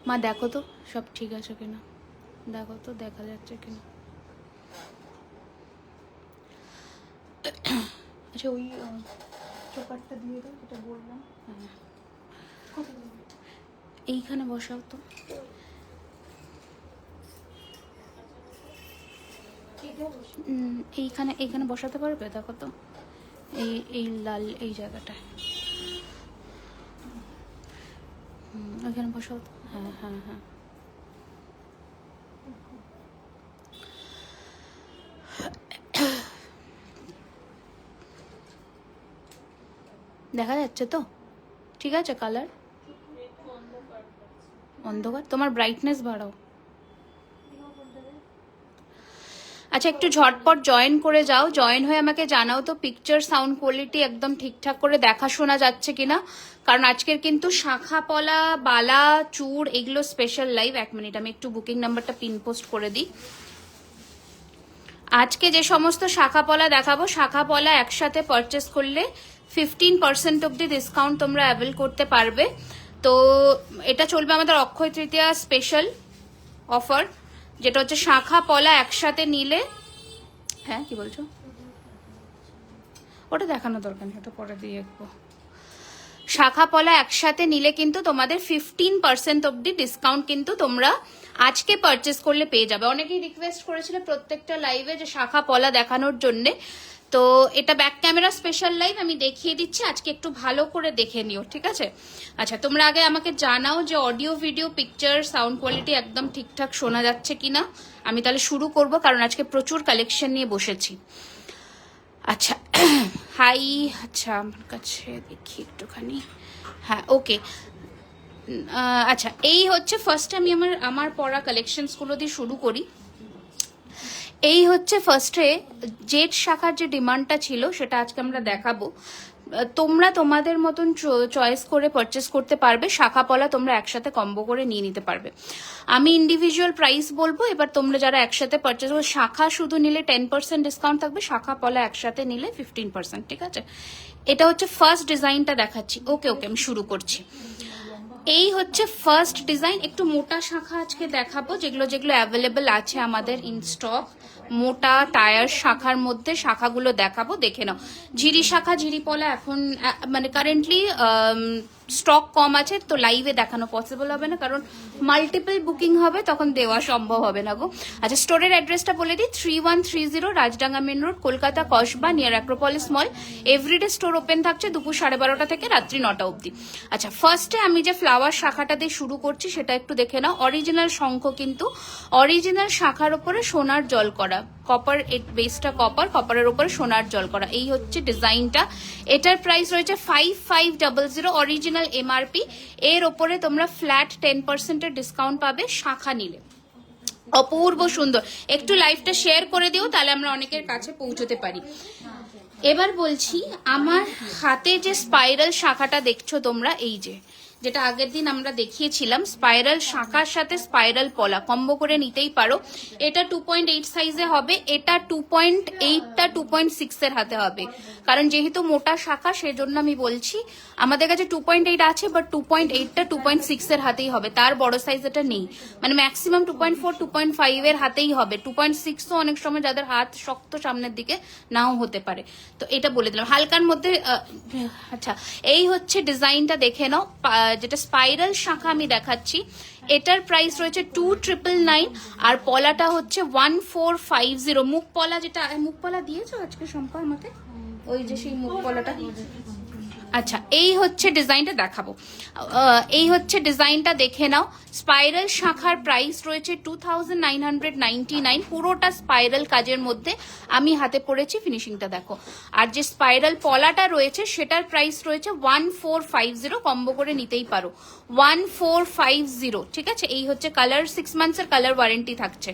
মা দেখো তো সব ঠিক আছে কিনা, দেখো তো দেখা যাচ্ছে কিনা। আচ্ছা ওই চোপারটা দিয়ে দাও যেটা বললাম। হ্যাঁ এইখানে বসাও তো। এইখানে এইখানে বসাতে পারবে? দেখো তো এই এই লাল এই জায়গাটায়। ওইখানে বসাও তো। হ্যাঁ হ্যাঁ হ্যাঁ দেখা যাচ্ছে তো? ঠিক আছে কালার? অন্ধকার, তোমার ব্রাইটনেস বাড়াও। আচ্ছা একটু ঝটপট জয়েন করে যাও, জয়েন হয়ে আমাকে জানাও তো পিকচার সাউন্ড কোয়ালিটি একদম ঠিকঠাক করে দেখা শোনা যাচ্ছে কিনা, কারণ আজকের কিন্তু শাখা পলা বালা চূড় এগুলো স্পেশাল লাইভ। 1 মিনিট আমি একটু বুকিং নাম্বারটা পিন পোস্ট করে দিই। আজকে যে সমস্ত শাখা পলা দেখাবো, শাখা পলা একসাথে পারচেস করলে 15% অব্দি ডিসকাউন্ট তোমরা অ্যাভেল করতে পারবে। তো এটা চলবে আমাদের অক্ষয় তৃতীয়া স্পেশাল অফার, যেটা হচ্ছে শাখা পলা একসাথে নিলে। হ্যাঁ কি বলছো? ওটা দেখানো দরকার নেই, ওটা পরে দিয়ে দেখবো। শাখা পলা একসাথে নিলে কিন্তু তোমাদের 15% অব্দি ডিসকাউন্ট কিন্তু তোমরা আজকে পারচেস করলে পেয়ে যাবে। অনেকেই রিকোয়েস্ট করেছিল প্রত্যেকটা লাইভে যে শাখা পলা দেখানোর জন্যে, তো এটা ব্যাক ক্যামেরা স্পেশাল লাইভ আমি দেখিয়ে দিচ্ছি, আজকে একটু ভালো করে দেখে নিও, ঠিক আছে? আচ্ছা তোমরা আগে আমাকে জানাও যে audio video picture sound quality একদম ঠিকঠাক শোনা যাচ্ছে কিনা। আমি তাহলে শুরু করব, কারণ আজকে প্রচুর কালেকশন নিয়ে বসেছি। আচ্ছা হাই, আচ্ছা আমার কাছে দেখি একটুখানি। হ্যাঁ ওকে। আচ্ছা এই হচ্ছে ফার্স্ট, আমি আমার পড়া কালেকশনসগুলো দিয়ে শুরু করি। এই হচ্ছে ফার্স্টে জেড শাখার যে ডিমান্ডটা ছিল সেটা আজকে আমরা দেখাবো। তোমরা তোমাদের মতন চয়েস করে পারচেস করতে পারবে, শাখা পলা তোমরা একসাথে কম্বো করে নিয়ে নিতে পারবে। আমি ইন্ডিভিজুয়াল প্রাইস বলবো, এবার তোমরা যারা একসাথে পারচেস করবে, শাখা শুধু নিলে 10% ডিসকাউন্ট থাকবে, শাখা পলা একসাথে নিলে 15%, ঠিক আছে? এটা হচ্ছে ফার্স্ট ডিজাইনটা দেখাচ্ছি। ওকে ওকে আমি শুরু করছি। এই হচ্ছে ফার্স্ট ডিজাইন, একটু মোটা শাখা আজকে দেখাবো, যেগুলো যেগুলো অ্যাভেলেবেল আছে আমাদের ইন স্টক। মোটা টায়ার শাখার মধ্যে শাখাগুলো দেখাবো, দেখে নাও। ঝিরি শাখা ঝিরি পলা এখন মানে কারেন্টলি স্টক কম আছে, তো লাইভে দেখানো পসিবল হবে না, কারণ মাল্টিপল বুকিং হবে, তখন দেওয়া সম্ভব হবে না গো। আচ্ছা স্টোরের অ্যাড্রেসটা বলে দিই, 3130 Rajdanga main road, Kolkata, Kasba, near Acropolis mall. Everyday store open থাকছে দুপুর 12:30 থেকে রাত্রি 9টা অবধি। আচ্ছা ফার্স্টে আমি যে ফ্লাওয়ার শাখাটা দিয়ে শুরু করছি সেটা একটু দেখে নাও। অরিজিনাল শঙ্খ, কিন্তু অরিজিনাল শাখার উপরে সোনার জল করা, কপার বেসটা কপারের উপরে সোনার জল করা। এই হচ্ছে ডিজাইনটা। এটার প্রাইস রয়েছে 5500 অরিজিনাল এমআরপি। এর ওপরে তোমরা ফ্ল্যাট 10% ডিসকাউন্ট পাবে শাখা নিলে। অপূর্ব সুন্দর, একটু লাইভটা শেয়ার করে দিও, তাহলে আমরা অনেকের কাছে পৌঁছতে পারি। এবার বলছি, আমার হাতে যে স্পাইরাল শাখাটা দেখছো তোমরা, এই যেটা আগের দিন আমরা দেখিয়েছিলাম, স্পাইরাল শাখার সাথে স্পাইরাল পলা কম্বো করে নিতেই পারো। এটা 2.8 সাইজে হবে, এটা 2.8টা 2.6 এর হাতে হবে, কারণ যেহেতু মোটা শাখা সেজন্য আমি বলছি। আমাদের কাছে 2.8 আছে, বাট 2.8টা 2.6 এর হাতেই হবে, তার বড় সাইজ এটা নেই। মানে ম্যাক্সিমাম 2.4 2.5 এর হাতেই হবে। 2.6 তো অনেক সময় যাদের হাত শক্ত সামনের দিকে নাও হতে পারে, তো এটা বলে দিলাম হালকার মধ্যে। আচ্ছা এই হচ্ছে ডিজাইনটা, দেখে নাও। যেটা স্পাইরাল শাখা আমি দেখাচ্ছি, এটার প্রাইস রয়েছে 2999, আর পলাটা হচ্ছে 1450। মুখ পলা, যেটা মুখ পলা দিয়েছো আজকে সম্পা আমাকে, ওই যে সেই মুখ পলাটা। আচ্ছা এই হচ্ছে ডিজাইনটা দেখাবো, এই হচ্ছে ডিজাইনটা দেখে নাও। স্পাইরাল শাখার প্রাইস রয়েছে 2999, পুরোটা স্পাইরাল কাজের মধ্যে। আমি হাতে পড়েছি, ফিনিশিংটা দেখো। আর যে স্পাইরাল পলাটা রয়েছে সেটার প্রাইস রয়েছে 1450, কম্বো করে নিতেই পারো 1450, ঠিক আছে? এই হচ্ছে কালার, 6 মান্থসের কালার ওয়ারেন্টি থাকছে।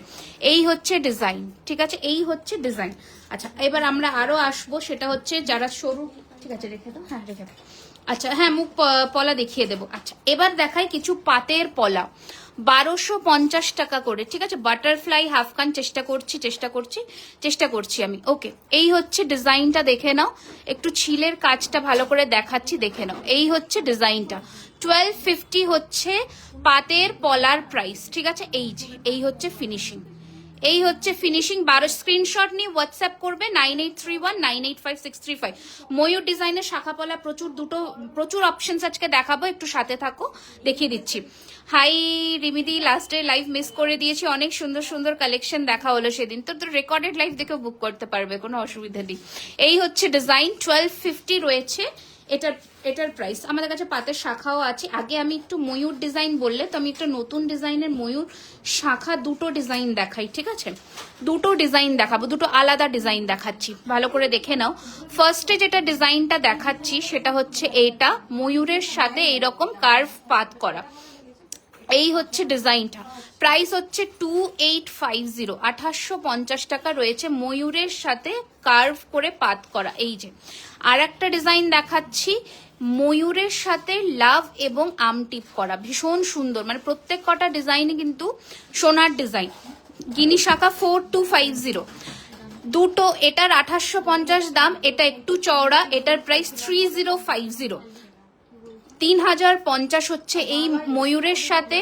এই হচ্ছে ডিজাইন, ঠিক আছে? এই হচ্ছে ডিজাইন। আচ্ছা এবার আমরা আরো আসবো, সেটা হচ্ছে যারা সরু, ঠিক আছে রেখে দাও, হ্যাঁ রেখে দাও। আচ্ছা হ্যাঁ মুখ পলা দেখিয়ে দেবো। আচ্ছা এবার দেখাই কিছু পাতের পলা, 1250 টাকা করে, ঠিক আছে? বাটারফ্লাই হাফকান চেষ্টা করছি আমি। ওকে এই হচ্ছে ডিজাইনটা, দেখে নাও। একটু ছিলের কাজটা ভালো করে দেখাচ্ছি, দেখে নাও। এই হচ্ছে ডিজাইনটা, 1250 হচ্ছে পাতের পলার প্রাইস, ঠিক আছে। এই যে এই হচ্ছে ফিনিশিং, এই হচ্ছে ফিনিশিং। 12 স্ক্রিনশট নিয়ে হোয়াটসঅ্যাপ করবে 9831985635। ময়ূর ডিজাইনের শাখা পলা প্রচুর অপশনস আজকে দেখাবো, একটু সাথে থাকো, দেখিয়ে দিচ্ছি। হাই রিমিদি, লাস্টে লাইভ মিস করে দিয়েছি, অনেক সুন্দর সুন্দর কালেকশন দেখা হলো সেদিন, তো রেকর্ডেড লাইভ দেখে বুক করতে পারবে, কোনো অসুবিধা নেই। এই হচ্ছে ডিজাইন, 1250 রয়েছে এটার প্রাইস। আমাদের কাছে পাতের শাখাও আছে। আগে আমি একটু ময়ূর ডিজাইন বললে তো আমি একটা নতুন ডিজাইনের ময়ূর শাখা দুটো ডিজাইন দেখাই, ঠিক আছে। দুটো ডিজাইন দেখাবো, দুটো আলাদা ডিজাইন দেখাচ্ছি, ভালো করে দেখে নাও। ফার্স্টে যেটা ডিজাইনটা দেখাচ্ছি সেটা হচ্ছে এইটা, ময়ূরের সাথে এইরকম কার্ভ পাত করা। এই হচ্ছে ডিজাইনটা, প্রাইস হচ্ছে 2850, 2850 টাকা রয়েছে, ময়ূরের সাথে কার্ভ করে পাত করা। এই যে আর একটা ডিজাইন দেখাচ্ছি, ময়ূরের সাথে লাভ এবং আমটিপ করা, ভীষণ সুন্দর, মানে প্রত্যেক কটা ডিজাইনে কিন্তু সোনার ডিজাইন। গিনি শাখা 4250 দুটো, এটার 2850 দাম, এটা একটু চওড়া, এটার প্রাইস 3050। 3050 হচ্ছে এই ময়ূরের সাথে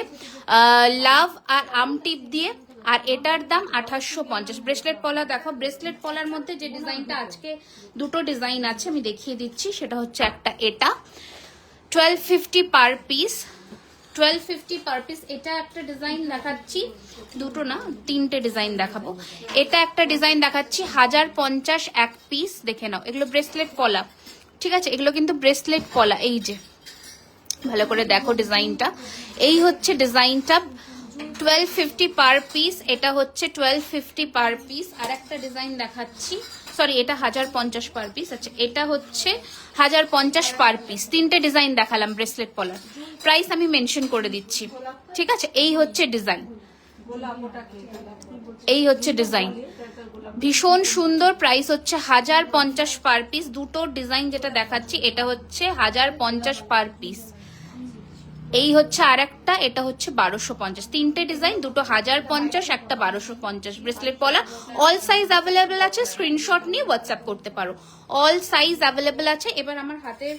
লাভ আর আমটিপ দিয়ে, আর এটার দাম 2850। ব্রেসলেট পলা দেখো, ব্রেসলেট পলার মধ্যে যে ডিজাইনটা আজকে দুটো ডিজাইন আছে আমি দেখিয়ে দিচ্ছি, সেটা হচ্ছে একটা এটা 1250 পার পিস, 1250 পার পিস। এটা একটা ডিজাইন দেখাচ্ছি, দুটো না তিনটে ডিজাইন দেখাবো। এটা একটা ডিজাইন দেখাচ্ছি 1050 এক পিস, দেখে নাও, এগুলো ব্রেসলেট পলা, ঠিক আছে, এগুলো কিন্তু ব্রেসলেট পলা। এই যে ভালো করে দেখো ডিজাইনটা, এই হচ্ছে ডিজাইনটা 1250 পার পিস, এটা হচ্ছে 1250 পার পিস। আর একটা ডিজাইন দেখাচ্ছি, সরি এটা 1050 পার পিস, আচ্ছা এটা হচ্ছে 1050 পার পিস। তিনটে ডিজাইন দেখালাম ব্রেসলেট পলার, প্রাইস আমি মেনশন করে দিচ্ছি, ঠিক আছে। এই হচ্ছে ডিজাইন, এই হচ্ছে ডিজাইন, ভীষণ সুন্দর, প্রাইস হচ্ছে 1050 পার পিস। দুটো ডিজাইন যেটা দেখাচ্ছি এটা হচ্ছে 1050 পার পিস। এই হচ্ছে আর একটা, এটা হচ্ছে 1250। তিনটে ডিজাইন, দুটো 1050, একটা 1250। ব্রেসলেট পলা, অল সাইজ অ্যাভেলেবেল আছে, স্ক্রিনশট নিয়ে হোয়াটসঅ্যাপ করতে পারো, অল সাইজ অ্যাভেলেবেল আছে। এবার আমার হাতের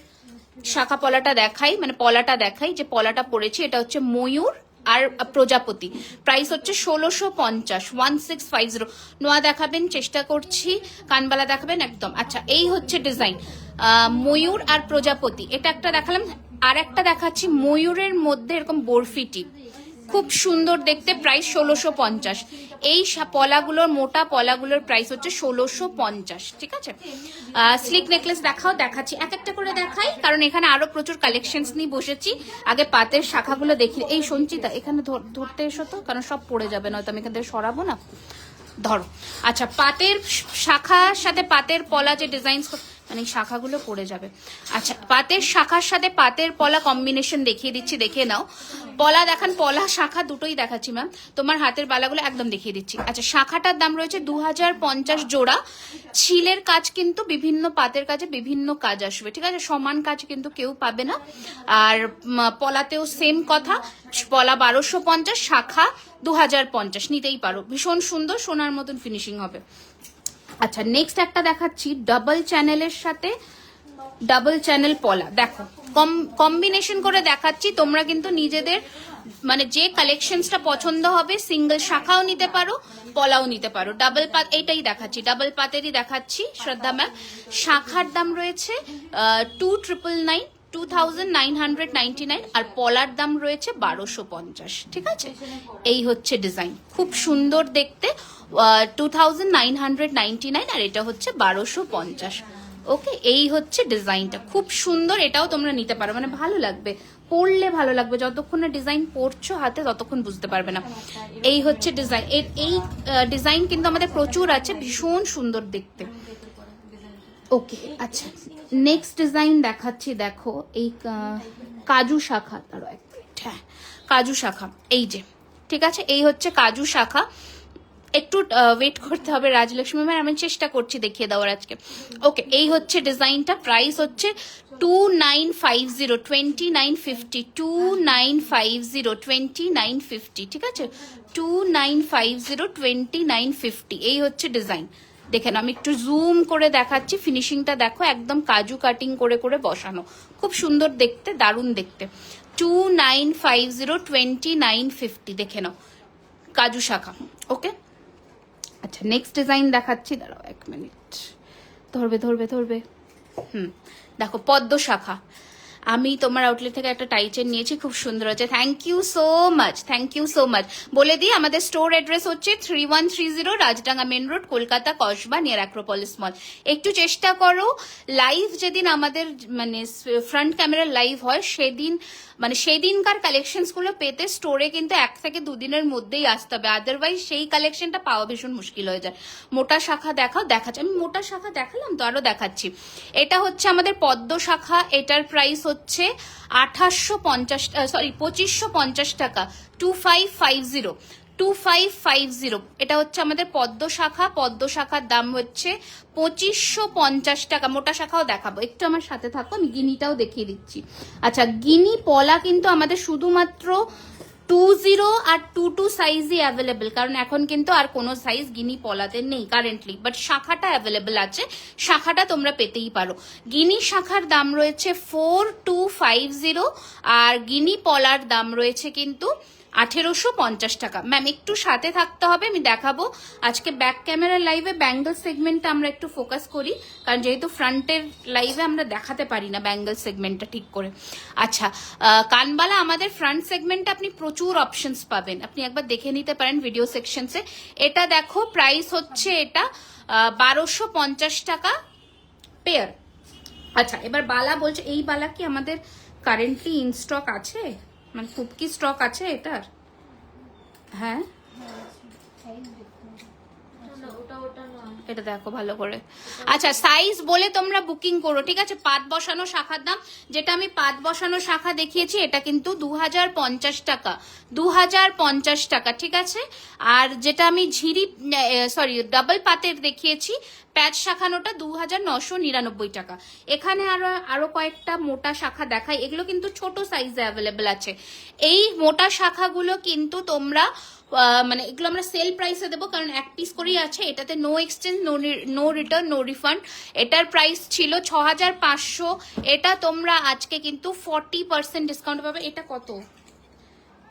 শাখা পলাটা দেখাই, মানে পলাটা দেখাই, যে পলাটা পড়েছি এটা হচ্ছে ময়ূর আর প্রজাপতি, প্রাইস হচ্ছে 1650, 1650। নোয়া দেখাবেন, চেষ্টা করছি, কানবালা দেখাবেন একদম। আচ্ছা এই হচ্ছে ডিজাইন ময়ূর আর প্রজাপতি, এটা একটা দেখালাম। আর একটা দেখাচ্ছি ময়ূরের মধ্যে এরকম বরফি টিপ, খুব সুন্দর দেখতে, প্রাইস 1650। এই পলাগুলোর, মোটা পলাগুলোর প্রাইস হচ্ছে 1650, ঠিক আছে। স্লিক নেকলেস দেখাচ্ছি, এক একটা করে দেখাই, কারণ এখানে আরো প্রচুর কালেকশনস নিয়ে বসেছি। আগে পাতের শাখাগুলো দেখি। এই সঞ্চিতা এখানে ধরতে এসো তো, কারণ সব পড়ে যাবে, নয়তো আমি এখান থেকে সরাবো না, ধরো। আচ্ছা পাতের শাখার সাথে পাতের পলা যে ডিজাইন, মানে শাখাগুলো পড়ে যাবে। আচ্ছা পাতের শাখার সাথে পাতের পলা কম্বিনেশন দেখিয়ে দিচ্ছি, দেখে নাও। পলা দেখান, পলা শাখা দুটোই দেখাচ্ছি ম্যাম, তোমার হাতের বালাগুলো একদম দেখিয়ে দিচ্ছি। আচ্ছা শাখাটার দাম রয়েছে 2050 জোড়া। ছিলের কাজ কিন্তু বিভিন্ন পাতের কাজে বিভিন্ন কাজ আসবে, ঠিক আছে, সমান কাজ কিন্তু কেউ পাবে না। আর পলাতেও সেম কথা, পলা 1250, শাখা 2050, নিতেই পারো, ভীষণ সুন্দর, সোনার মতন ফিনিশিং হবে। আচ্ছা নেক্সট একটা দেখাচ্ছি ডাবল চ্যানেলের সাথে ডাবল চ্যানেল পলা, দেখো কম্বিনেশন করে দেখাচ্ছি, তোমরা কিন্তু নিজেদের মানে যে কালেকশনসটা পছন্দ হবে সিঙ্গেল শাখাও নিতে পারো, পলাও নিতে পারো। ডাবল পাত এইটাই দেখাচ্ছি, ডাবল পাতেরই দেখাচ্ছি শ্রদ্ধা ম্যাম। শাখার দাম রয়েছে 2999, আর পলার দাম রয়েছে 1250, ঠিক আছে। এই হচ্ছে ডিজাইন, খুব সুন্দর দেখতে, 2999, আর এটা হচ্ছে 1250। ওকে এই হচ্ছে ডিজাইনটা, খুব সুন্দর, এটাও তোমরা নিতে পারো, মানে ভালো লাগবে, পরলে ভালো লাগবে, যতক্ষণ না ডিজাইন পরছো হাতে ততক্ষণ বুঝতে পারবে না। এই হচ্ছে ডিজাইন, এই ডিজাইন কিন্তু আমাদের প্রচুর আছে, ভীষণ সুন্দর দেখতে। ওকে আচ্ছা নেক্সট ডিজাইন দেখাচ্ছি, দেখো এই কাজু শাখা, তারও এক মিনিট, হ্যাঁ কাজু শাখা, এই যে ঠিক আছে, এই হচ্ছে কাজু শাখা। একটু ওয়েট করতে হবে রাজলক্ষ্মী ম্যাম, আমি চেষ্টা করছি দেখিয়ে দেওয়ার আজকে। ওকে এই হচ্ছে ডিজাইনটা, প্রাইস হচ্ছে 2950, 2950, 2950, 2950, ঠিক আছে, 2950, 2950। এই হচ্ছে ডিজাইন, দেখেন আমি একটু জুম করে দেখাচ্ছি, ফিনিশিংটা দেখো, একদম কাজু কাটিং করে করে বসানো, খুব সুন্দর দেখতে, দারুণ দেখতে। 2950, 2950 দেখে নাও, কাজু শাখা। ওকে, আচ্ছা নেক্সট ডিজাইন দেখাচ্ছি, দাঁড়াও 1 মিনিট, ধরবে ধরবে ধরবে। দেখো পদ্ম শাখা, আমি তোমার আউটলেট থেকে একটা টাই চেন নিয়েছি, খুব সুন্দর আছে। Thank you so much, thank you so much. বলে দিই আমাদের স্টোর অ্যাড্রেস হচ্ছে 3130 Rajdanga main road, Kolkata, Kasba, near Acropolis mall. একটু চেষ্টা করো লাইভ যেদিন আমাদের মানে ফ্রন্ট ক্যামেরা লাইভ হয় সেদিন, মানে সেই দিনকার কালেকশনস গুলো পেতে স্টোরে কিন্তু 1 থেকে 2 দিনের মধ্যেই আসতে হবে, আদারওয়াইজ সেই কালেকশনটা পাওয়া ভীষণ মুশকিল হয়ে যায়। মোটা শাখা দেখাও, দেখাচ্ছি আমি মোটা শাখা দেখালাম তো, আরো দেখাচ্ছি। এটা হচ্ছে আমাদের পদ্ম শাখা, এটার প্রাইস হচ্ছে 2550 টাকা, 2550, 2550। এটা হচ্ছে আমাদের পদ্ম শাখা, পদ্ম শাখার দাম হচ্ছে 2550 টাকা। মোটা শাখাও দেখাবো, একটু আমার সাথে থাকো, আমি গিনিটাও দেখিয়ে দিচ্ছি। আচ্ছা গিনি পলা কিন্তু আমাদের শুধুমাত্র 20 আর 22 সাইজই অ্যাভেলেবেল, কারণ এখন কিন্তু আর কোনো সাইজ গিনি পলাতে নেই কারেন্টলি, বাট শাখাটা অ্যাভেলেবেল আছে, শাখাটা তোমরা পেতেই পারো। গিনি শাখার দাম রয়েছে 4250, আর গিনি পলার দাম রয়েছে কিন্তু 1850 টাকা। ম্যাম একটু সাথে থাকতে হবে, আমি দেখাবো। আজকে ব্যাক ক্যামেরার লাইভে ব্যাঙ্গল সেগমেন্টটা আমরা একটু ফোকাস করি, কারণ যেহেতু ফ্রন্টের লাইভে আমরা দেখাতে পারি না ব্যাঙ্গল সেগমেন্টটা ঠিক করে। আচ্ছা কানবালা আমাদের ফ্রন্ট সেগমেন্টে আপনি প্রচুর অপশনস পাবেন, আপনি একবার দেখে নিতে পারেন ভিডিও সেকশনসে। এটা দেখো প্রাইস হচ্ছে এটা 1250 টাকা পেয়ার। আচ্ছা এবার বালা বলছে, এই বালা কি আমাদের কারেন্টলি ইন স্টক আছে, মানে খুব কি স্টক আছে এটার? হ্যাঁ এটা দেখো ভালো করে। আচ্ছা সাইজ বলে তোমরা বুকিং করো, ঠিক আছে। পাত বসানো শাখার দাম, যেটা আমি পাত বসানো শাখা দেখিয়েছি এটা কিন্তু 2050 টাকা, 2050 টাকা, ঠিক আছে। আর যেটা আমি ঝিরি ডাবল পাতের দেখিয়েছি প্যাচ শাখানোটা 2999 টাকা। এখানে আরো কয়েকটা মোটা শাখা দেখাই, এগুলো কিন্তু ছোট সাইজে অ্যাভেলেবেল আছে। এই মোটা শাখাগুলো কিন্তু তোমরা মানে এগুলো আমরা সেল প্রাইসে দেবো, কারণ 1 পিস করেই আছে। এটাতে no exchange, no return, no refund. এটার প্রাইস ছিল 6500, এটা তোমরা আজকে কিন্তু 40% ডিসকাউন্ট পাবে। এটা কত,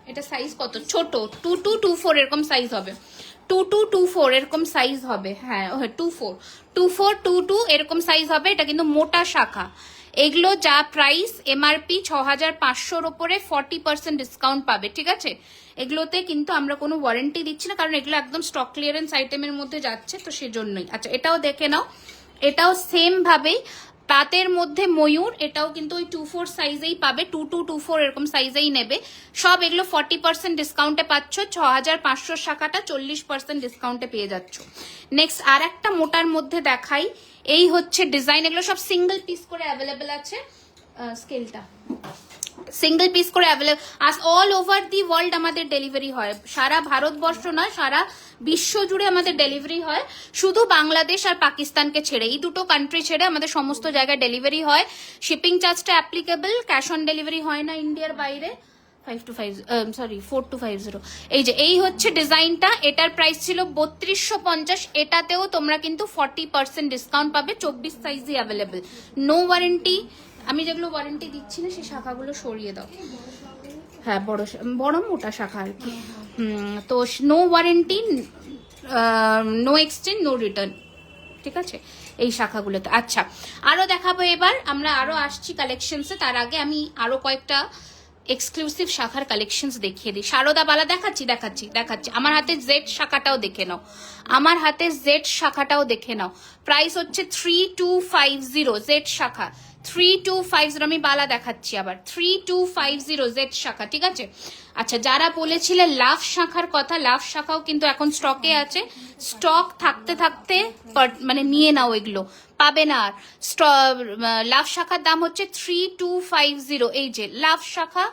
এটা সাইজ কত, ছোট 2224 এরকম সাইজ হবে, 2224 এরকম সাইজ হবে, হ্যাঁ 2422 এরকম সাইজ হবে। এটা কিন্তু মোটা শাখা। এগুলো যা প্রাইস এমআরপি 6500-র ওপরে 40% ডিসকাউন্ট পাবে, ঠিক আছে। এগুলোতে কিন্তু আমরা কোনো ওয়ারেন্টি দিচ্ছি না, কারণ এগুলো একদম স্টক ক্লিয়ারেন্স আইটেমের মধ্যে যাচ্ছে, তো সেজন্যই। আচ্ছা এটাও দেখে নাও, এটাও সেম ভাবেই পাতের মধ্যে ময়ূর, এটাও কিন্তু ওই 24 সাইজেই পাবে, 2224 এরকম সাইজেই নেবে। সব এগুলো 40% ডিসকাউন্টে পাচ্ছ, 6500 শাখাটা 40% ডিসকাউন্টে পেয়ে যাচ্ছ। নেক্সট আর একটা মোটার মধ্যে দেখাই, এই হচ্ছে ডিজাইন, এগুলো সব সিঙ্গেল পিস করে অ্যাভেলেবেল আছে। স্কেলটা সিঙ্গেল পিস করে available, all over the world আমাদের ডেলিভারি হয়, সারা ভারতবর্ষ নয় সারা বিশ্ব জুড়ে আমাদের ডেলিভারি হয়, শুধু বাংলাদেশ আর পাকিস্তানকে ছেড়ে, এই দুটো কান্ট্রি ছেড়ে আমাদের সমস্ত জায়গায় ডেলিভারি হয়। শিপিং চার্জটা অ্যাপ্লিকেবল, ক্যাশ অন ডেলিভারি হয় না ইন্ডিয়ার বাইরে। 4250 এই হচ্ছে ডিজাইনটা, এটার প্রাইস ছিল 3250, এটাতেও তোমরা কিন্তু 40% ডিসকাউন্ট পাবে, 24 সাইজই অ্যাভেলেবল, নো ওয়ারেন্টি। আমি যেগুলো ওয়ারেন্টি দিচ্ছি না সেই শাখাগুলো সরিয়ে দাও, হ্যাঁ বড় মোটা শাখা আর কি। তো no warranty, no exchange, no return, ঠিক আছে এই শাখাগুলোতে। আচ্ছা আরো দেখাবো, এবার আমরা আরো আসছি কালেকশনসে, তার আগে আমি আরো কয়েকটা এক্সক্লুসিভ শাখার কালেকশনস দেখিয়ে দিই। সারদা বালা দেখাচ্ছি। আমার হাতে জেড শাখাটাও দেখে নাও, আমার হাতে জেড শাখাটাও দেখে নাও। প্রাইস হচ্ছে 3250 জেড শাখা, 3250। আমি বালা দেখাচ্ছি আবার, 3250 জেড শাখা, ঠিক আছে। আচ্ছা যারা বলেছিলে লাভ শাখার কথা, লাভ শাখাও কিন্তু এখন স্টকে আছে, স্টক থাকতে থাকতে মানে নিয়ে নাও, এগুলো পাবে না আর। লাভ শাখার দাম হচ্ছে 3250, এই যে লাভ শাখা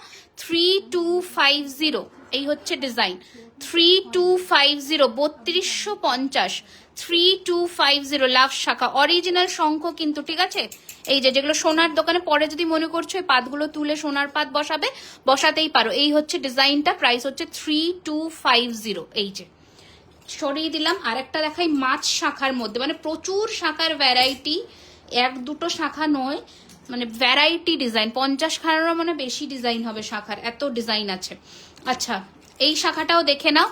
3250, এই হচ্ছে ডিজাইন 3250, 3250, 3250 লাভ শাখা, অরিজিনাল শঙ্খ কিন্তু, ঠিক আছে। এই যেগুলো সোনার দোকানে পরে যদি মনে করছো এই পাতগুলো তুলে সোনার পাত বসাবে, বসাতেই পারো। এই হচ্ছে ডিজাইনটা, প্রাইস হচ্ছে 3250, এই যে সরিয়ে দিলাম। আর একটা দেখাই মাছ শাখার মধ্যে, মানে প্রচুর শাখার ভ্যারাইটি, 1-2 শাখা নয়, মানে ভ্যারাইটি ডিজাইন, 50 খানারও মানে বেশি ডিজাইন হবে শাখার, এত ডিজাইন আছে। আচ্ছা এই শাখাটাও দেখে নাও,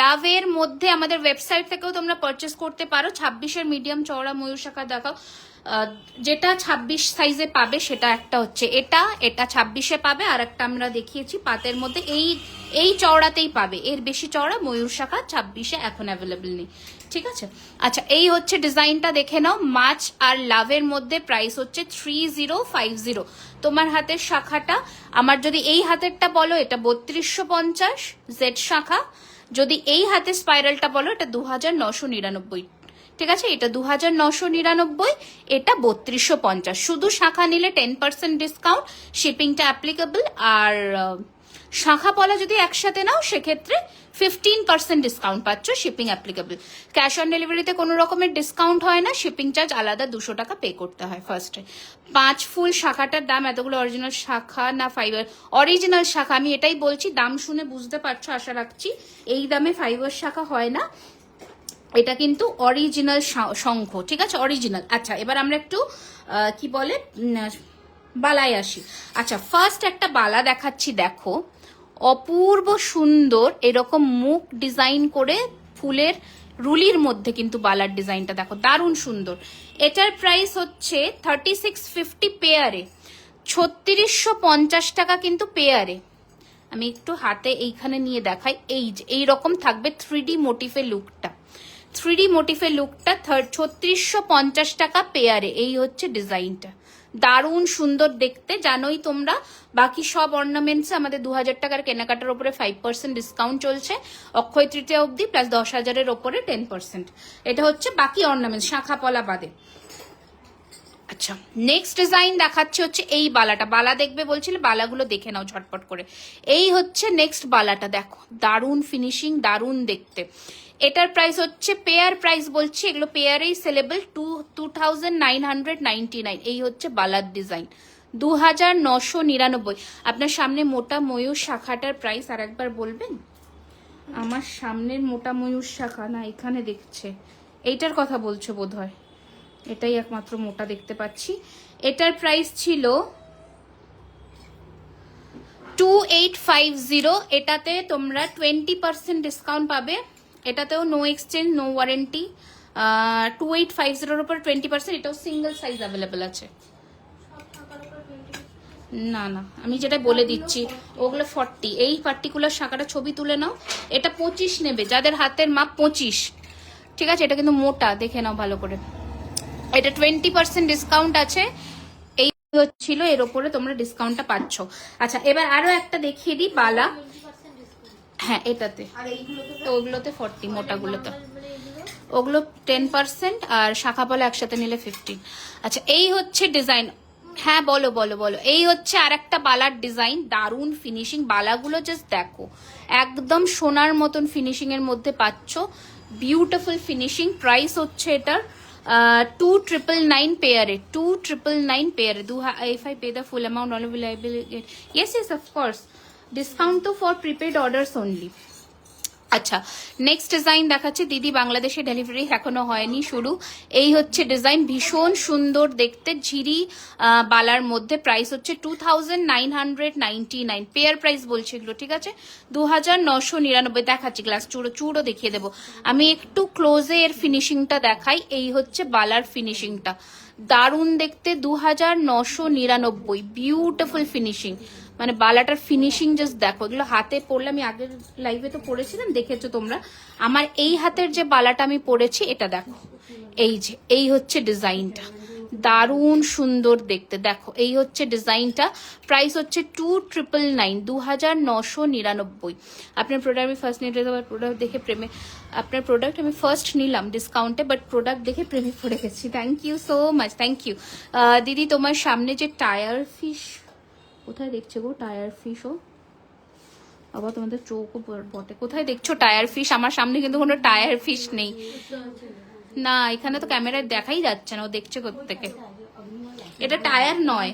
লাভের মধ্যে আমাদের ওয়েবসাইট থেকেও তোমরা পারচেস করতে পারো। 26-এর মিডিয়াম চওড়া ময়ূর শাখা দেখাও, যেটা 26 সাইজে পাবে সেটা একটা হচ্ছে এটা, এটা 26-এ পাবে, আর একটা আমরা দেখিয়েছি পাতের মধ্যে, এই চওড়াতেই পাবে, এর বেশি চওড়া ময়ূর শাখা 26-এ এখন অ্যাভেলেবেল নেই, ঠিক আছে। আচ্ছা এই হচ্ছে ডিজাইনটা দেখে নাও, মাছ আর লাভের মধ্যে প্রাইস হচ্ছে 3050। তোমার হাতের শাখাটা, আমার যদি এই হাতেরটা বলো এটা 3250 জেড শাখা, যদি এই হাতের স্পাইরালটা বলো এটা 2999, ঠিক আছে। এটা 2999, এটা 3250। শুধু শাখা নিলে 10% ডিসকাউন্ট, শিপিংটা অ্যাপ্লিকেবল। আর শাখা পলা যদি একসাথে নাও সেক্ষেত্রে 15% ডিসকাউন্ট পাচ্ছ, শিপিং অ্যাপ্লিকেবল। ক্যাশ অন ডেলিভারিতে কোনো রকমের ডিসকাউন্ট হয় না, শিপিং চার্জ আলাদা 200 টাকা পে করতে হয় ফার্স্টে। 5 ফুল শাখাটার দাম, এতগুলো অরিজিনাল শাখা না ফাইবার, অরিজিনাল শাখা, আমি এটাই বলছি, দাম শুনে বুঝতে পারছো আশা রাখছি, এই দামে ফাইবার শাখা হয় না, এটা কিন্তু অরিজিনাল শঙ্খ, ঠিক আছে, অরিজিনাল। আচ্ছা এবার আমরা একটু কি বলে বালায় আসি। আচ্ছা ফার্স্ট একটা বালা দেখাচ্ছি, দেখো অপূর্ব সুন্দর এরকম মুখ ডিজাইন করে ফুলের রুলির মধ্যে কিন্তু বালার ডিজাইনটা দেখো দারুণ সুন্দর। এটার প্রাইস হচ্ছে 3650 পেয়ারে, 3650 টাকা কিন্তু পেয়ারে। আমি একটু হাতে এইখানে নিয়ে দেখাই, এই যে এইরকম থাকবে 3D মোটিফের লুকটা, 3D মোটিফের লুকটা 3650 টাকা পেয়ারে। এই হচ্ছে ডিজাইনটা, দারুণ সুন্দর দেখতে। জানোই তোমরা বাকি সব অর্নামেন্টসে আমাদের 2000 টাকার কেনাকাটার উপরে 5% ডিসকাউন্ট চলছে অক্ষয় তৃতীয়া অবধি, প্লাস 10,000-এর ওপরে 10%। এটা হচ্ছে বাকি অর্নামেন্টস শাখা পলা বাদে। আচ্ছা নেক্সট ডিজাইন দেখাচ্ছে হচ্ছে এই বালাটা, বালা দেখবে বলছিলে, বালাগুলো দেখে নাও ঝটপট করে। এই হচ্ছে নেক্সট বালাটা, দেখো দারুণ ফিনিশিং, দারুণ দেখতে। এটার প্রাইস হচ্ছে, পেয়ার প্রাইস বলছি, এগুলো পেয়ারেই সেলেবল, 2999। এই হচ্ছে বালার ডিজাইন 2999। আপনার সামনে মোটা ময়ূর শাখাটার প্রাইস আর একবার বলবেন? আমার সামনের মোটা ময়ূর শাখা না, এখানে দেখছে, এইটার কথা বলছো বোধহয়, এটাই একমাত্র মোটা দেখতে পাচ্ছি। এটার প্রাইস ছিল 2850, এটাতে তোমরা 20% ডিসকাউন্ট পাবে, এটাতেও নো এক্সচেঞ্জ নো ওয়ারেন্টি। 2850-এর উপর 20%, এটাও সিঙ্গেল সাইজ অ্যাভেলেবেল আছে। না না আমি যেটা বলে দিচ্ছি ওগুলো 40, এই পার্টিকুলার শাখাটা ছবি তুলে নাও, এটা 25 নেবে যাদের হাতের মাপ 25, ঠিক আছে। এটা কিন্তু মোটা, দেখে নাও ভালো করে, এটা 20% ডিসকাউন্ট আছে, এই হচ্ছিল, এর ওপরে তোমরা ডিসকাউন্টটা পাচ্ছ। আচ্ছা এবার আরো একটা দেখিয়ে দিই বালা, হ্যাঁ এটাতে, তো ওগুলোতে 40, মোটাগুলোতে, ওগুলো 10%, আর শাখা পলা একসাথে নিলে 15। আচ্ছা এই হচ্ছে ডিজাইন, হ্যাঁ বলো বলো বলো। এই হচ্ছে আর একটা বালার ডিজাইন, দারুণ ফিনিশিং, বালাগুলো জাস্ট দেখো একদম সোনার মতন ফিনিশিং এর মধ্যে পাচ্ছ, বিউটিফুল ফিনিশিং। প্রাইস হচ্ছে এটার 2999 পেয়ারে, 2999 পেয়ারে। If I pay the full amount, all will I be get? Yes, of course. Discount to for prepaid orders only. আচ্ছা নেক্সট ডিজাইন দেখাচ্ছে, দিদি বাংলাদেশে ডেলিভারি এখনো হয়নি, শুরু। এই হচ্ছে ডিজাইন, ভীষণ সুন্দর দেখতে, ঝিরি বালার মধ্যে, প্রাইস হচ্ছে 2999, পেয়ার প্রাইস বলছে এগুলো, ঠিক আছে, 2999। দেখাচ্ছি গ্লাস চুড়ো দেখিয়ে দেবো আমি, একটু ক্লোজে এর ফিনিশিংটা দেখাই। এই হচ্ছে বালার ফিনিশিংটা, দারুণ দেখতে, 2999, বিউটিফুল ফিনিশিং, মানে বালাটার ফিনিশিং জাস্ট দেখো। এগুলো হাতে পরলে, আমি আগের লাইভে তো পরেছিলাম, দেখেছো তোমরা, আমার এই হাতের যে বালাটা আমি পরেছি এটা দেখো, এই যে এই হচ্ছে ডিজাইনটা, দারুণ সুন্দর দেখতে, দেখো এই হচ্ছে ডিজাইনটা। প্রাইস হচ্ছে 2999, 2999। আপনার প্রোডাক্ট আমি ফার্স্ট নিয়ে প্রোডাক্ট দেখে প্রেমে, আপনার প্রোডাক্ট আমি ফার্স্ট নিলাম ডিসকাউন্টে, বাট প্রোডাক্ট দেখে প্রেমে পড়ে গেছি। Thank you so much, thank you. দিদি তোমার সামনে যে টায়ার ফিশ, কোথায় দেখছো গো টায়ার ফিশ? ও আবার তোমাদের চোখও বটে, কোথায় দেখছো টায়ার ফিশ? আমার সামনে কিন্তু কোনো টায়ার ফিশ নেই, না এখানে তো ক্যামেরায় দেখাই যাচ্ছে না, ও দেখছে কোত্থেকে। এটা টায়ার নয়,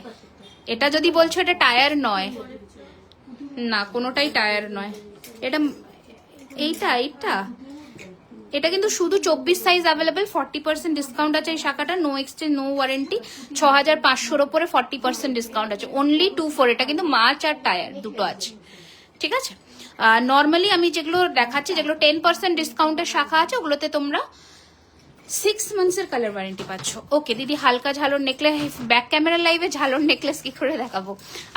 এটা যদি বলছো এটা টায়ার নয়, না কোনোটাই টায়ার নয়, এটা এইটা এটা কিন্তু শুধু 24 সাইজ অ্যাভেলেবেল, 40% ডিসকাউন্ট আছে এই শাখাটা, নো এক্সচেঞ্জ নো ওয়ারেন্টি, 6500 ওপরে 40% ডিসকাউন্ট আছে, অনলি 24। এটা কিন্তু মার্চ আর টায়ার দুটো আছে, ঠিক আছে। নর্মালি আমি যেগুলো দেখাচ্ছি, যেগুলো 10% ডিসকাউন্টের শাখা আছে, ওগুলোতে তোমরা 6 মান্থসের কালার ওয়ারেন্টি পাচ্ছ। ওকে দিদি, হালকা ঝালর নেকলেস, ব্যাক ক্যামেরা লাইভে ঝালর নেকলেস কি করে দেখাবো?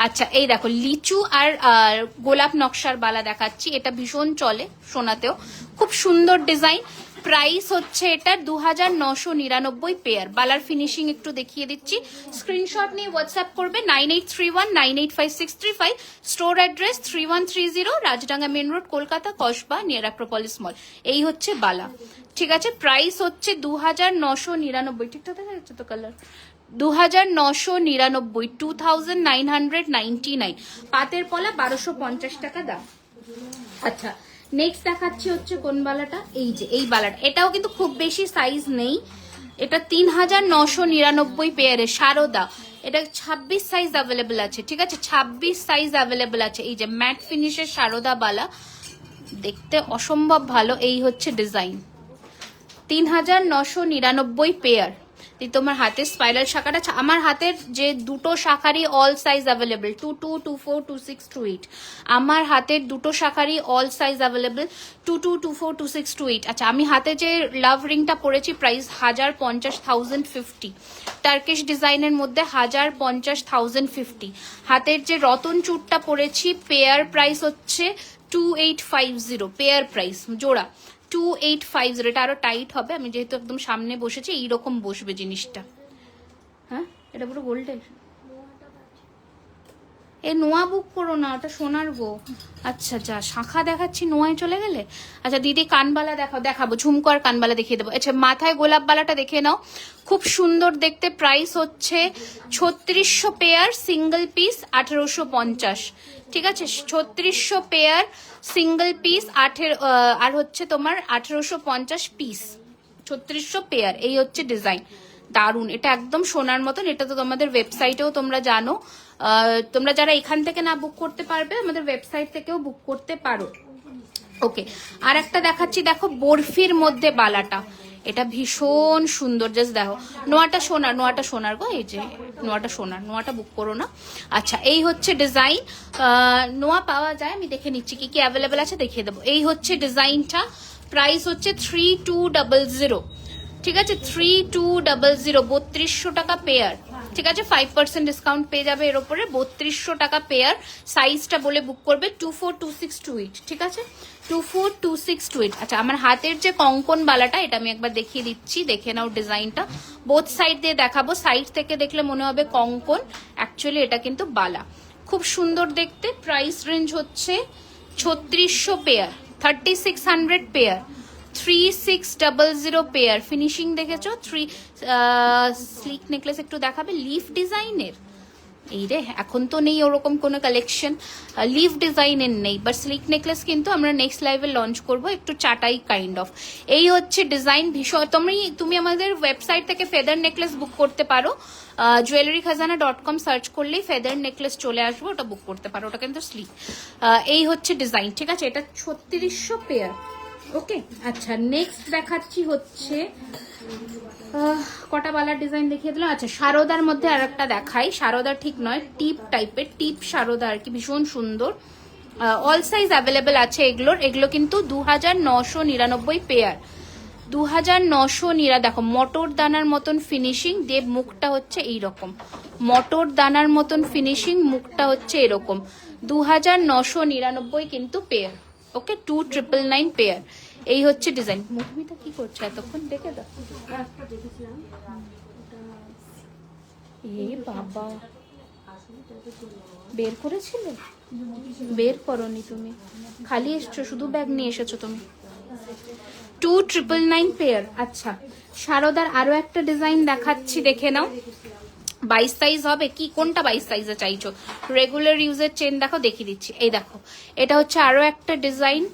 আচ্ছা এই দেখো লিচু আর গোলাপ নকশার বালা দেখাচ্ছি, এটা ভীষণ চলে সোনাতেও, খুব সুন্দর ডিজাইন। প্রাইস হচ্ছে এটা 2999 পেয়ার। বালার ফিনিশিং একটু দেখিয়ে দিচ্ছি, স্ক্রিনশট নিয়ে হোয়াটসঅ্যাপ করবে 9831985635। Store address 3130 Rajdanga main road, Kolkata, Kasba, near Acropolis mall. এই হচ্ছে বালা, ঠিক আছে। প্রাইস হচ্ছে 2999, ঠিকঠাক দেখা যাচ্ছে তো কালার? 2999, 2999। পাতের পলা 1250 টাকা দাম। আচ্ছা নেক্সট দেখাচ্ছি হচ্ছে কোন বালাটা, এই যে এই বালাটা, এটাও কিন্তু খুব বেশি সাইজ নেই, এটা 3999 পেয়ারের সারদা। এটা 26 সাইজ অ্যাভেলেবল আছে, ঠিক আছে, 26 সাইজ অ্যাভেলেবল আছে। এই যে ম্যাট ফিনিশের সারদা বালা, দেখতে অসম্ভব ভালো। এই হচ্ছে ডিজাইন, 3999 পেয়ার। তোমার হাতের স্পাইরাল শাখাটা, আমার হাতের যে দুটো শাখারই অল সাইজ অ্যাভেলেবেল, 22, 24, 26, 28। আমার হাতের দুটো শাখারই অল সাইজ অ্যাভেলেবেল, 22, 24, 26, 28। আচ্ছা আমি হাতে যে লাভ রিংটা পরেছি, প্রাইস 1050, 1050। টার্কিশ ডিজাইনের মধ্যে 1050, হাতের যে রতন চূড়টা পরেছি, পেয়ার প্রাইস হচ্ছে 2850, পেয়ার প্রাইস জোড়া 2850। এটা আরো টাইট হবে, আমি যেহেতু একদম সামনে বসেছি, এইরকম বসবে জিনিসটা। হ্যাঁ এটা পুরো গোল্ডের। এ নোয়া বুক করো না, ওটা সোনার গো। আচ্ছা যা শাখা দেখাচ্ছি, নোয়ায় চলে গেলে। আচ্ছা দিদি কানবালা দেখাবো, ঝুমকো আর কানবালা দেখিয়ে দেবো। আচ্ছা মাথায় গোলাপ বালাটা দেখে নাও, খুব সুন্দর দেখতে। প্রাইস হচ্ছে 3600 পেয়ার, সিঙ্গেল পিস 1850, ঠিক আছে। 3600 পেয়ার সিঙ্গেল পিস, আর হচ্ছে তোমার 1850 পিস, 3600 পেয়ার। এই হচ্ছে ডিজাইন, দারুন, এটা একদম সোনার মতন। এটা তো তোমাদের ওয়েবসাইটেও তোমরা জানো, তোমরা যারা এখান থেকে না বুক করতে পারবে, আমাদের ওয়েবসাইট থেকেও বুক করতে পারো। ওকে আর একটা দেখাচ্ছি, দেখো বরফির মধ্যে বালাটা, এটা ভীষণ সুন্দর, জাস্ট দেখো। নোয়াটা সোনার গো, এই যে নোয়াটা সোনার, নোয়াটা বুক করো না। আচ্ছা এই হচ্ছে ডিজাইন, নোয়া পাওয়া যায়, আমি দেখে নিচ্ছি কি কি অ্যাভেলেবেল আছে, দেখিয়ে দেবো। এই হচ্ছে ডিজাইনটা, প্রাইস হচ্ছে 3200, ঠিক আছে, 3200, 3200 টাকা পেয়ার, ঠিক আছে। 5% ডিসকাউন্ট পেয়ে যাবে এর উপরে, 3200 টাকা পেয়ার। সাইজটা বলে বুক করবে 242628, ঠিক আছে, 242628। আচ্ছা আমার হাতের যে কঙ্কন বালাটা, এটা আমি একবার দেখিয়ে দিচ্ছি, দেখে নাও ডিজাইনটা। বোথ সাইড দিয়ে দেখাবো, সাইড থেকে দেখলে মনে হবে কঙ্কন, অ্যাকচুয়ালি এটা কিন্তু বালা, খুব সুন্দর দেখতে। প্রাইস রেঞ্জ হচ্ছে 3600 পেয়ার, 3600 পেয়ার, 3600 পেয়ার। ফিনিশিং দেখেছো, স্লিক নেকলেস একটু দেখাবে লিফ ডিজাইনের। এই রে এখন তো নেই ওরকম কোনো কালেকশন, লিফ ডিজাইনের নেই, বাট স্লিক নেকলেস কিন্তু আমরা নেক্সট লাইভে লঞ্চ করব, একটু চাটাই কাইন্ড অফ। এই হচ্ছে ডিজাইন, ভীষণ। তুমি আমাদের ওয়েবসাইট থেকে ফেদার নেকলেস বুক করতে পারো, jewellerykhazana.com সার্চ করলেই ফেদার নেকলেস চলে আসবে, ওটা বুক করতে পারো, ওটা কিন্তু স্লিক। এই হচ্ছে ডিজাইন, ঠিক আছে, এটা 3600 পেয়ার। ওকে আচ্ছা নেক্সট দেখাচ্ছি হচ্ছে কটা বালার ডিজাইন দেখিয়ে দিলাম। আচ্ছা সারদার মধ্যে আর একটা দেখাই, সারদা ঠিক নয়, টিপ টাইপের, টিপ সারদা আর কি, ভীষণ সুন্দর। অল সাইজ অ্যাভেলেবেল আছে এগুলো কিন্তু 2999 পেয়ার, 2900। দেখো মটর দানার মতন ফিনিশিং, দেব মুখটা হচ্ছে এইরকম, মটর দানার মতন ফিনিশিং, মুখটা হচ্ছে এরকম, 2999 কিন্তু পেয়ার। ওকে 2999 পেয়ার। এই হচ্ছে ডিজাইন। মুখমিটা কি করছে এতক্ষণ, দেখে দাও। এ বাবা বের করেছিল, বের করনি তুমি, খালি এসছো, শুধু ব্যাগ নিয়ে এসেছো তুমি। 2999 পেয়ার। আচ্ছা সারদার আরো একটা ডিজাইন দেখাচ্ছি, দেখে নাও। 22 সাইজ হবে কি, কোনটা 22 সাইজে চাইছো? রেগুলার ইউজের চেন দেখো, দেখিয়ে দিচ্ছি। এই দেখো এটা হচ্ছে আরো একটা ডিজাইন,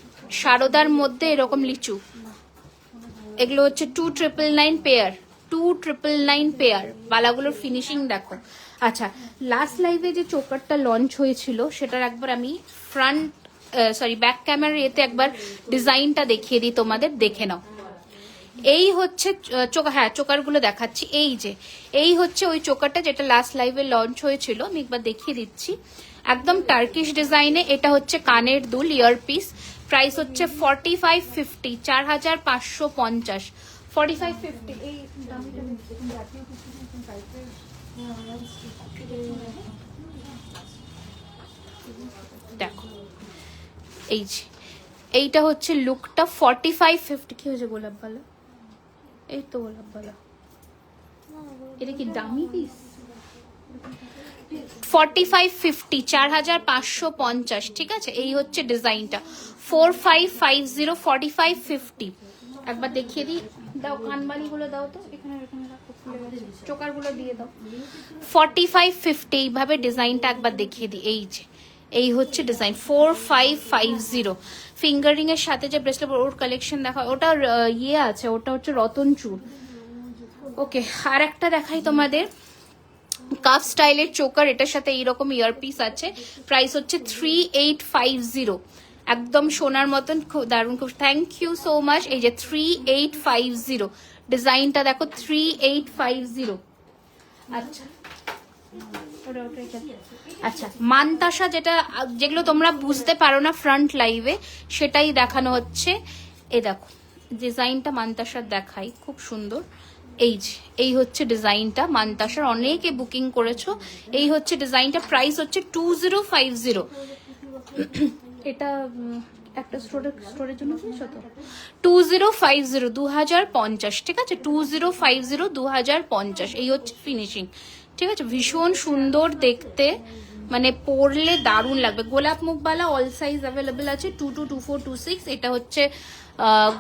সারদার মধ্যে এরকম লিচু, এগুলো হচ্ছে 2999 পেয়ার, 2999 পেয়ার। বালাগুলোর ফিনিশিং দেখো। আচ্ছা লাস্ট লাইভে যে চোকারটা লঞ্চ হয়েছিল, সেটার একবার আমি ব্যাক ক্যামেরার এতে একবার ডিজাইনটা দেখিয়ে দিই তোমাদের, দেখে নাও। এই হচ্ছে চোকার, হ্যাঁ চোকারগুলো দেখাচ্ছি। এই হচ্ছে ওই চোকারটা যেটা লাস্ট লাইভে লঞ্চ হয়েছিল, আমি একবার দেখিয়ে দিচ্ছি। একদম টার্কিশ ডিজাইনে, এটা হচ্ছে কানের দুল, ইয়ারপিস। প্রাইস হচ্ছে 4550, 4550, 4550। এই দেখো, এইটা হচ্ছে লুকটা 4550। কি হয়েছে গোলাপ বালা? এই তো গোলাপ বালা, এটা কি দামি পিস? 4550, 4550, ঠিক আছে। এই হচ্ছে ডিজাইনটা 4550, 4550। একবার দেখিয়ে দিই, দাও কানবালি গুলো দাও তো, এখানে রাখো, খুলে গেছে, চোকার গুলো দিয়ে দাও। 4550 এইভাবে ডিজাইনটা একবার দেখিয়ে দিই। এই হচ্ছে ডিজাইন 4550। ফিঙ্গারিং এর সাথে যে ব্রেসলেট, ওর কালেকশন দেখা, ওটা ইয়ে আছে, ওটা হচ্ছে রতন চূড়। ওকে, আর একটা দেখাই তোমাদের, কাফ স্টাইলের চোকার, এটার সাথে এইরকম ইয়ারপিস আছে। প্রাইস হচ্ছে 3850, একদম সোনার মতন, খুব দারুণ, খুব থ্যাংক ইউ সো মাচ। এই যে 3850 ডিজাইনটা দেখো, 3850। আচ্ছা আচ্ছা, মানতাসা যেগুলো তোমরা বুঝতে পারো না ফ্রন্ট লাইভে, সেটাই দেখানো হচ্ছে। এই দেখো ডিজাইনটা মানতাসার দেখাই, খুব সুন্দর। এই হচ্ছে ডিজাইনটা মানতাসার, অনেকে বুকিং করেছো। এই হচ্ছে ডিজাইনটা, প্রাইস হচ্ছে 2050। এটা একটা স্টোরের জন্য কিনেছো তো? 2050, 2050, ঠিক আছে। 2050, 2050। এই হচ্ছে ফিনিশিং, ঠিক আছে। ভীষণ সুন্দর দেখতে, মানে পরলে দারুণ লাগবে। গোলাপ মুখবালা অল সাইজ অ্যাভেলেবেল আছে, 22, 24, 26। এটা হচ্ছে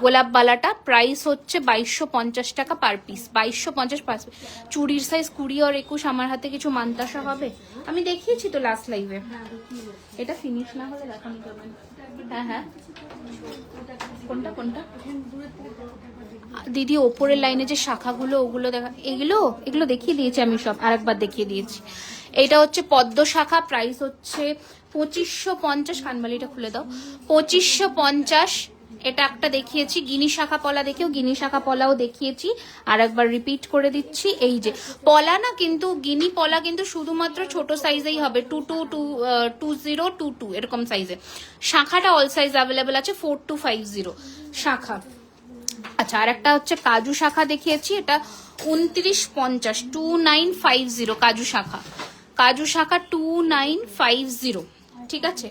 গোলাপ বালাটা, প্রাইস হচ্ছে 2250 টাকা পার পিস, 2250 পার পিস। চুড়ির সাইজ 20 আর 21। আমার হাতে কিছু মানতাসা হবে, আমি দেখিয়েছি তো লাস্ট লাইভে। এটা ফিনিশ না হলে দেখানো যাবে না। হ্যাঁ, কোনটা দিদি? ওপরের লাইনে যে শাখাগুলো, ওগুলো দেখা, এগুলো দেখিয়ে দিয়েছি আমি সব, আরেকবার দেখিয়ে দিয়েছি। এটা হচ্ছে পদ্ম শাখা, প্রাইস হচ্ছে 2550। কানবালিটা খুলে দাও, 2550। এটা একটা দেখিয়েছি, গিনি শাখা পলা দেখেও, গিনি শাখা পলাও দেখিয়েছি, আর একবার রিপিট করে দিচ্ছি। এই যে পলা না, কিন্তু গিনি পলা কিন্তু শুধুমাত্র ছোট সাইজেই হবে, 2022 এরকম সাইজে। শাখাটা অল সাইজ অ্যাভেলেবেল আছে, 4250 শাখা। আচ্ছা, আর একটা হচ্ছে কাজু শাখা দেখিয়েছি, এটা 2950, 2950 কাজু শাখা। 2950, ঠিক আছে,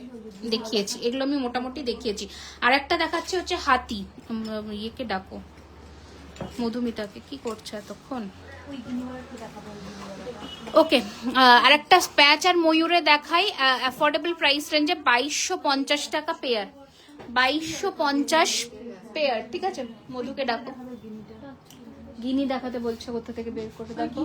দেখিয়েছি। এগুলো আমি মোটামুটি দেখিয়েছি। আর একটা দেখাচ্ছে হচ্ছে হাতি, ইয়েকে ডাকো, মধুমিতাকে, কি করছে এতক্ষণ? ওকে, আর একটা প্যাচ আর ময়ূরে দেখাই, অ্যাফোর্ডেবল প্রাইস রেঞ্জে 2250 টাকা পেয়ার, 2250 পেয়ার, ঠিক আছে। মধুকে ডাকো, গিনি দেখাতে বলছে, কোথা থেকে বের করে দেখো।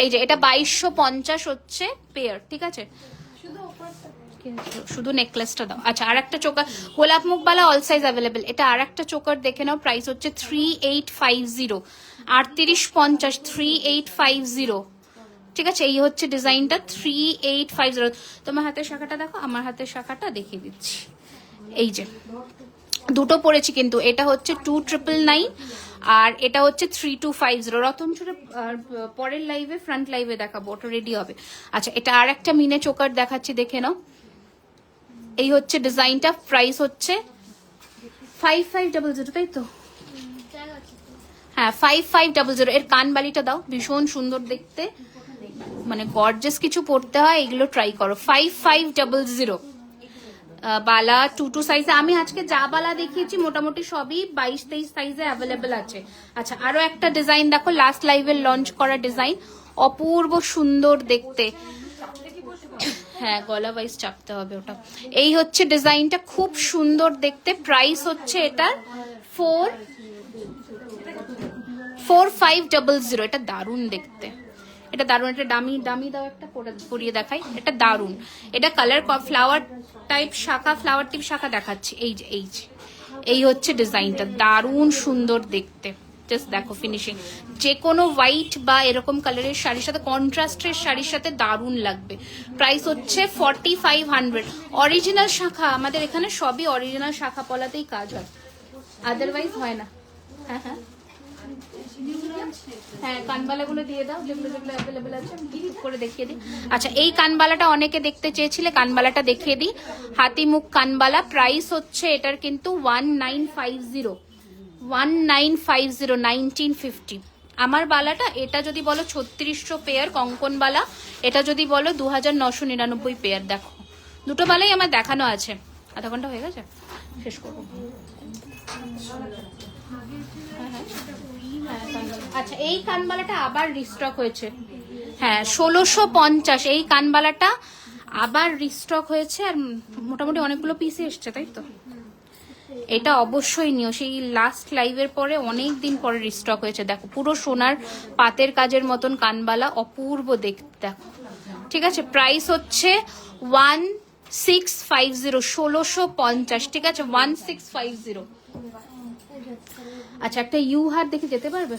এই যে এটা 2250 হচ্ছে পেয়ার, ঠিক আছে। শুধু নেকলেসটা দাও। আচ্ছা, আর একটা চোকার, গোলাপ মুখবালা অল সাইজ অ্যাভেলেবেল। এটা আর একটা চোকার দেখে নাও, প্রাইস হচ্ছে 3850, 3850, 3850, ঠিক আছে। এই হচ্ছে ডিজাইনটা 3850। তোমার হাতের শাখাটা দেখো, আমার হাতের শাখাটা দেখিয়ে দিচ্ছি। এই যে দুটো পড়েছি, কিন্তু এটা হচ্ছে 2999 আর এটা হচ্ছে 3250। রতন চুরে পরের লাইভে, ফ্রন্ট লাইভে দেখাবো, ওটা রেডি হবে। আচ্ছা, এটা আর একটা মিনে চোকার দেখাচ্ছি, দেখে নাও। এই হচ্ছে ডিজাইনটা, প্রাইস হচ্ছে 5500, তাই তো? হ্যাঁ, 5500। এর কানবালিটা দাও, ভীষণ সুন্দর দেখতে, মানে গর্জাস কিছু পড়তে হয়, এগুলো ট্রাই করো। 5500 বালা 22 সাইজে। আমি আজকে যা বালা দেখিয়েছি মোটামুটি সবই 22-23 সাইজে অ্যাভেলেবেল আছে। আচ্ছা, আরো একটা ডিজাইন দেখো, লাস্ট লাইভে লঞ্চ করা ডিজাইন, অপূর্ব সুন্দর দেখতে। হ্যাঁ, গলা ওয়াইজ চাপতে হবে ওটা। এই হচ্ছে ডিজাইনটা, খুব সুন্দর দেখতে। প্রাইস হচ্ছে এটার 4500। এটা দারুণ দেখতে, এটা দারুণ। এটা দামি দাও, একটা পরিয়ে দেখাই, এটা দারুণ। এটা কালার ফ্লাওয়ার টাইপ শাখা, ফ্লাওয়ার টাইপ শাখা দেখাচ্ছি। এই হচ্ছে ডিজাইনটা, দারুণ সুন্দর দেখতে। জাস্ট দেখো ফিনিশিং, যে কোনো হোয়াইট বা এরকম কালারের শাড়ির সাথে, কন্ট্রাস্টের শাড়ির সাথে দারুণ লাগবে। প্রাইস হচ্ছে 4500। অরিজিনাল শাখা, আমাদের এখানে সবই অরিজিনাল শাখা পলাতেই কাজ হয়, আদারওয়াইজ হয় না। হ্যাঁ হ্যাঁ হ্যাঁ, কানবালা গুলো দিয়ে দাও, যেগুলো যেগুলো অ্যাভেলেবেল আছে আমি ঠিক করে দেখিয়ে দিই। আচ্ছা, এই কানবালাটা অনেকে দেখতে চেয়েছিলে, কানবালাটা দেখিয়ে দিই। হাতি মুখ কানবালা, প্রাইস হচ্ছে এটার কিন্তু 1950, 1950। আমার বালাটা, এটা যদি বলো 3600 পেয়ার কঙ্কন বালা, এটা যদি বলো 2999 পেয়ার। দেখো দুটো বালাই আমার দেখানো আছে। আধা ঘন্টা হয়ে গেছে, শেষ করবো। আচ্ছা, এই কানবালাটা আবার রিস্টক হয়েছে। হ্যাঁ 1650, এই কানবালাটা আবার রিস্টক হয়েছে, আর মোটামুটি অনেকগুলো পিসে এসছে, তাই তো? এটা অবশ্যই নিও, সেই লাস্ট লাইভের পরে অনেক দিন পরে রিস্টক হয়েছে। দেখো পুরো সোনার পাতের কাজের মতন কানবালা, অপূর্ব দেখতে। দেখো ঠিক আছে, প্রাইস হচ্ছে 1650, 1650, ঠিক আছে 1650। আচ্ছা, একটা ইউ হার দেখে যেতে পারবে?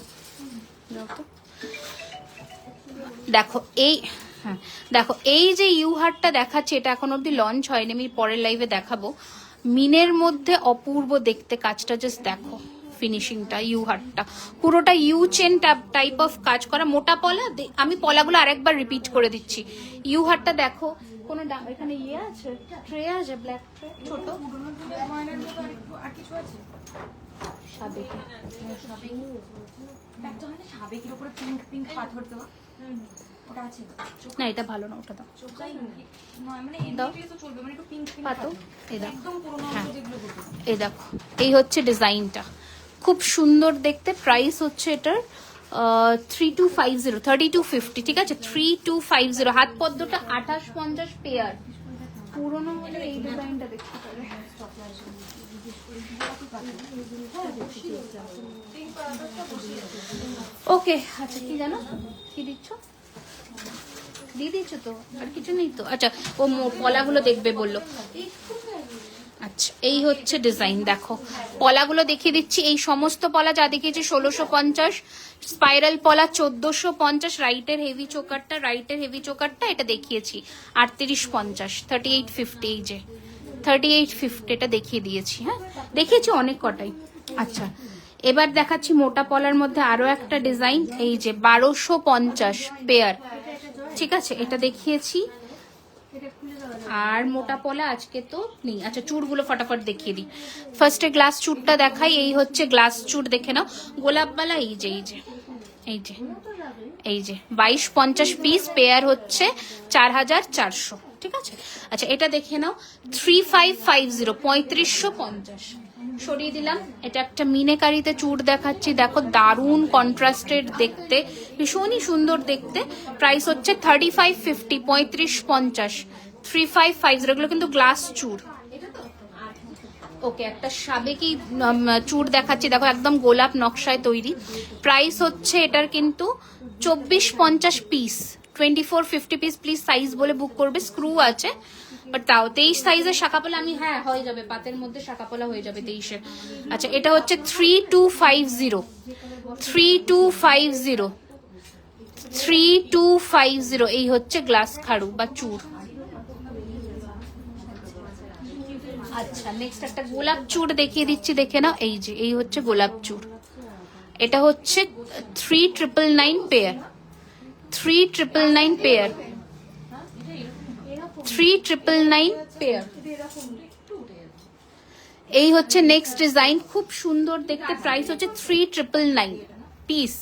দেখো এই, হ্যাঁ দেখো এই যে ইউ হারটা দেখাচ্ছে, এটা এখন অব্দি লঞ্চ হয়নি, আমি পরের লাইভে দেখাবো। মিনের মধ্যে অপূর্ব দেখতে কাজটা, জাস্ট দেখো ফিনিশিংটা। ইউ হারটা পুরোটা ইউ চেন টাইপ অফ কাজ করা, মোটা পলা। আমি পলাগুলো আরেকবার রিপিট করে দিচ্ছি। ইউ হারটা দেখো, কোনো এখানে ইয়ে আছে, ট্রে আছে, ব্ল্যাক ট্রে, ছোট সাবেকি, না এটা ভালো না, ওটা দাও। পাতো, এই দেখো, এই হচ্ছে ডিজাইনটা, খুব সুন্দর দেখতে। প্রাইস হচ্ছে এটার 3250, 3250, ঠিক আছে 3250। হাত পদ্মটা 2850 পেয়ার। পুরোনো হলে এই ডিজাইনটা দেখতে পারে। ওকে, আচ্ছা কি জানো, কি দিচ্ছ? দিয়ে দিচ্ছ তো, আর কিছু নেই তো? আচ্ছা, ও পলাগুলো দেখবে বললো। আচ্ছা, এই হচ্ছে ডিজাইন, দেখো পলাগুলো দেখিয়ে দিচ্ছি। এই সমস্ত পলা যা দেখিয়েছি 1650, স্পাইরাল পলা 1450, রাইটের হেভি চোকারটা এটা দেখিয়েছি 3850, 3850, এই যে 3850 এটা দেখিয়ে দিয়েছি। হ্যাঁ দেখিয়েছি অনেক কটাই। আচ্ছা, এবার দেখাচ্ছি মোটা পলার মধ্যে আরো একটা ডিজাইন, এই যে 1250 পেয়ার, ঠিক আছে এটা দেখিয়েছি। আর মোটা পলা আজকে তো নেই। আচ্ছা, চুড়গুলো ফটাফট দেখিয়ে দিই। ফার্স্টে গ্লাস চুড়টা দেখাই, এই হচ্ছে গ্লাস চুড়, দেখে নাও। গোলাপবালা এই যে 2250 পিস, পেয়ার হচ্ছে 4400, ঠিক আছে। আচ্ছা, এটা দেখে নাও 3550, 3550 সরিয়ে দিলাম। এটা একটা মিনেকারিতে চুড় দেখাচ্ছি, দেখো দারুণ কন্ট্রাস্টেড দেখতে, ভীষণই সুন্দর দেখতে। প্রাইস হচ্ছে 3550, 3550, 3550। এগুলো কিন্তু গ্লাস চুড়। ওকে, একটা সাবেকি চুড় দেখাচ্ছি, দেখো একদম গোলাপ নকশায় তৈরি। প্রাইস হচ্ছে এটার কিন্তু 2450 পিস, 2450 পিস। প্লিজ সাইজ বলে বুক করবে, স্ক্রু আছে বাট তাও 23 সাইজের শাখাপলা আমি, হ্যাঁ হয়ে যাবে, পাতের মধ্যে শাখাপলা হয়ে যাবে 23-এর। আচ্ছা, এটা হচ্ছে 3250, 3250, 3250। এই হচ্ছে গ্লাস খাড়ু বা চুড়। আচ্ছা, নেক্সট একটা গোলাপ চুড় দেখিয়ে দিচ্ছি, দেখে নাও। এই যে এই হচ্ছে গোলাপ চুড়, এটা হচ্ছে 3999 পেয়ার, 3999 পেয়ার, 3999 পেয়ার। এই হচ্ছে নেক্সট ডিজাইন, খুব সুন্দর দেখতে। প্রাইস হচ্ছে 3999 পিস,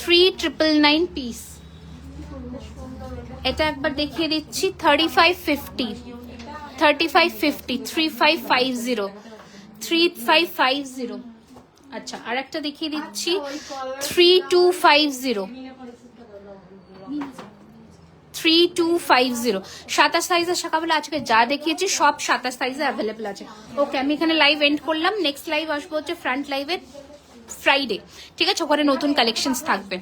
3999 পিস। এটা একবার দেখিয়ে দিচ্ছি 3550, 3550, 3550, 3550। আচ্ছা, আর একটা দেখিয়ে দিচ্ছি 3250, 3250। 27 সাইজের শাখাগুলো আজকে যা দেখিয়েছি সব 27 সাইজে অ্যাভেলেবল আছে। ওকে, আমি এখানে লাইভ এন্ড করলাম। নেক্সট লাইভ আসবো হচ্ছে ফ্রন্ট লাইভে ফ্রাইডে, ঠিক আছে, ওখানে নতুন কালেকশনস থাকবে।